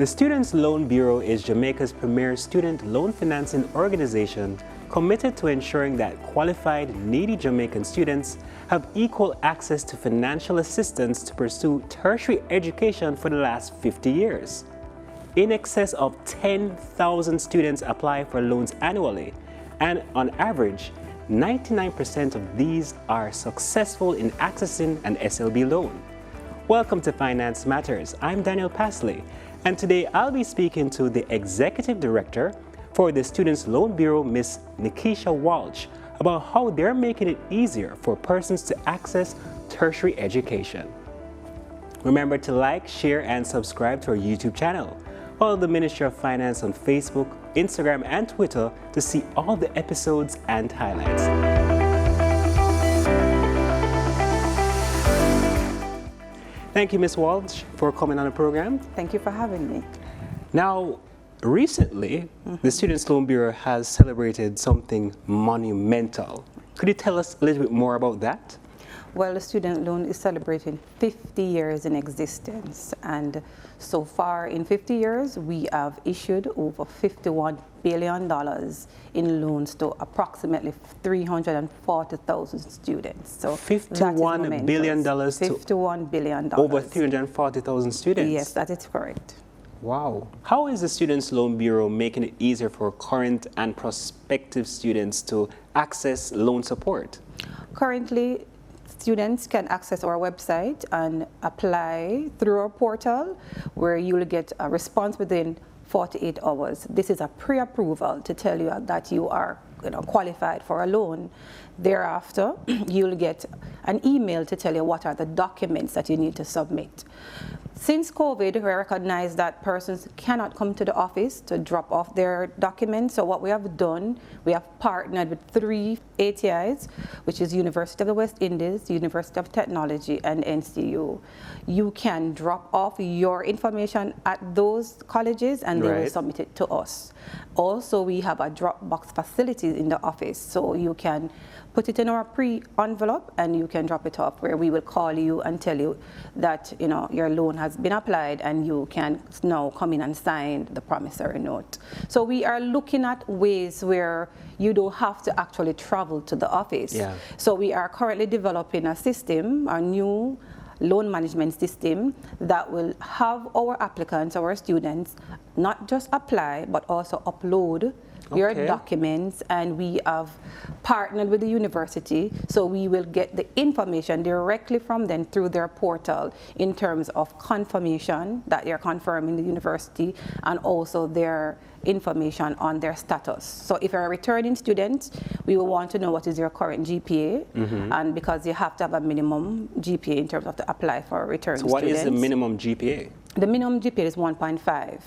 The Students' Loan Bureau is Jamaica's premier student loan financing organization committed to ensuring that qualified, needy Jamaican students have equal access to financial assistance to pursue tertiary education for the last 50 years. In excess of 10,000 students apply for loans annually, and on average, 99% of these are successful in accessing an SLB loan. Welcome to Finance Matters. I'm Daniel Pasley, and today I'll be speaking to the Executive Director for the Students' Loan Bureau, Ms. Nickeisha Walsh, about how they're making it easier for persons to access tertiary education. Remember to like, share, and subscribe to our YouTube channel. Follow the Ministry of Finance on Facebook, Instagram, and Twitter to see all the episodes and highlights. Thank you, Ms. Walsh, for coming on the program. Thank you for having me. Now, recently, the Students' Loan Bureau has celebrated something monumental. Could you tell us a little bit more about that? Well, the student loan is celebrating 50 years in existence, and so far in 50 years, we have issued over $51 billion in loans to approximately 340,000 students. So $51 billion to $51 billion. Over 340,000 students? Yes, that is correct. Wow. How is the Students' Loan Bureau making it easier for current and prospective students to access loan support? Currently, students can access our website and apply through our portal, where you will get a response within 48 hours. This is a pre-approval to tell you that you are qualified for a loan. Thereafter, you'll get an email to tell you what are the documents that you need to submit. Since COVID, we recognize that persons cannot come to the office to drop off their documents. So what we have done, we have partnered with 3 ATIs, which is University of the West Indies, University of Technology, and NCU. You can drop off your information at those colleges and they will submit it to us. Also, we have a Dropbox facility in the office, so you can put it in our pre-envelope and you can drop it off, where we will call you and tell you that your loan has been applied and you can now come in and sign the promissory note. So we are looking at ways where you don't have to actually travel to the office. Yeah. So we are currently developing a system, a new loan management system that will have our applicants, our students, not just apply, but also upload your documents, and we have partnered with the university, so we will get the information directly from them through their portal in terms of confirmation that they're confirming the university, and also their information on their status. So if you're a returning student, we will want to know what is your current GPA, and because you have to have a minimum GPA in terms of to apply for a return student. So what is the minimum GPA? The minimum GPA is 1.5.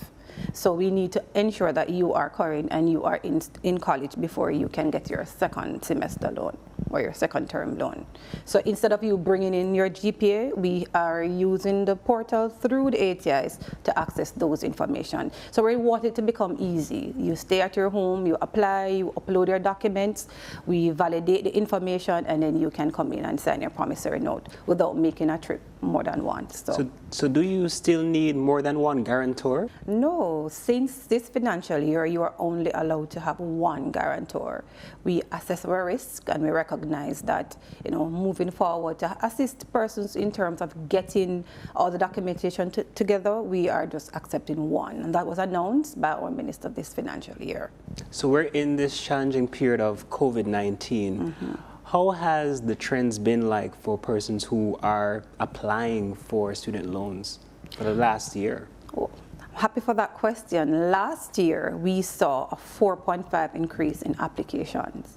So we need to ensure that you are current and you are in college before you can get your second semester loan or your second term loan. So instead of you bringing in your GPA, we are using the portal through the ATIs to access those information. So we want it to become easy. You stay at your home, you apply, you upload your documents, we validate the information, and then you can come in and sign your promissory note without making a trip more than once. So do you still need more than one guarantor? No, since this financial year, you are only allowed to have one guarantor. We assess our risk and we recognize that, moving forward to assist persons in terms of getting all the documentation together, we are just accepting one. And that was announced by our minister this financial year. So we're in this challenging period of COVID-19. How has the trends been like for persons who are applying for student loans for the last year? Oh, I'm happy for that question. Last year, we saw a 4.5 increase in applications.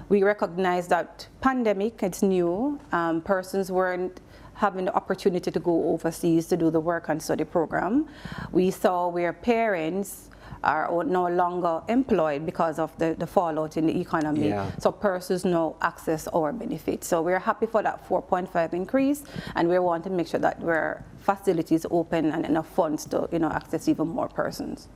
We recognize that pandemic, it's new. Persons weren't having the opportunity to go overseas to do the work and study program. We saw where parents are no longer employed because of the fallout in the economy. So persons now access our benefits. So we're happy for that 4.5 increase, and we want to make sure that our facilities open and enough funds to access even more persons.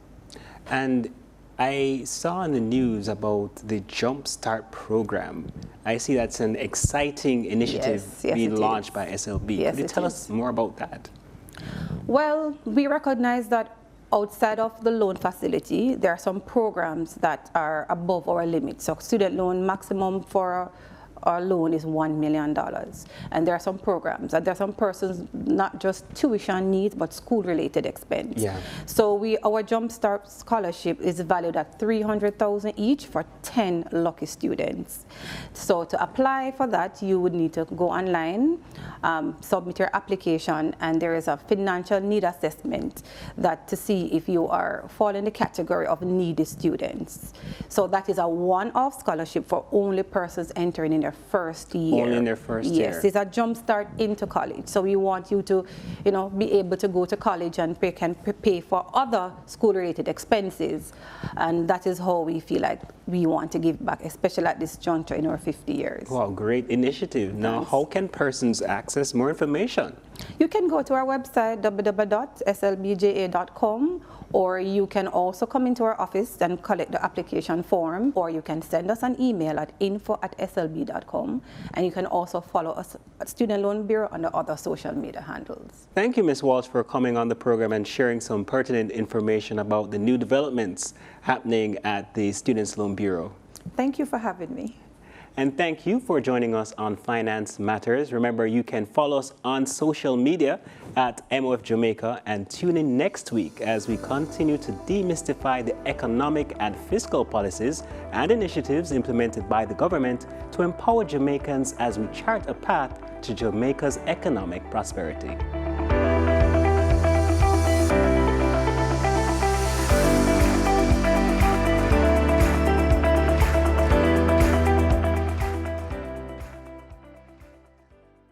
And I saw in the news about the Jump Start program. I see that's an exciting initiative being launched by SLB. Could you tell us more about that? Well, we recognize that Outside of the loan facility, there are some programs that are above our limit. So student loan maximum for our loan is $1 million. And there are some programs, and there are some persons, not just tuition needs, but school-related expense. Yeah. So our Jumpstart scholarship is valued at $300,000 each for 10 lucky students. So to apply for that, you would need to go online, submit your application, and there is a financial need assessment that to see if you fall in the category of needy students. So that is a one-off scholarship for only persons entering in their first year. Only in their first year. Yes, it's a jump start into college. So we want you to, be able to go to college and pay for other school-related expenses. And that is how we feel like we want to give back, especially at this juncture in our 50 years. Wow, great initiative. Now, Thanks. how can persons access more information? You can go to our website, www.slbja.com, or you can also come into our office and collect the application form, or you can send us an email at info@slb.com, and you can also follow us at Student Loan Bureau on the other social media handles. Thank you, Ms. Walsh, for coming on the program and sharing some pertinent information about the new developments happening at the Students Loan Bureau. Thank you for having me. And thank you for joining us on Finance Matters. Remember, you can follow us on social media at MOF Jamaica, and tune in next week as we continue to demystify the economic and fiscal policies and initiatives implemented by the government to empower Jamaicans as we chart a path to Jamaica's economic prosperity.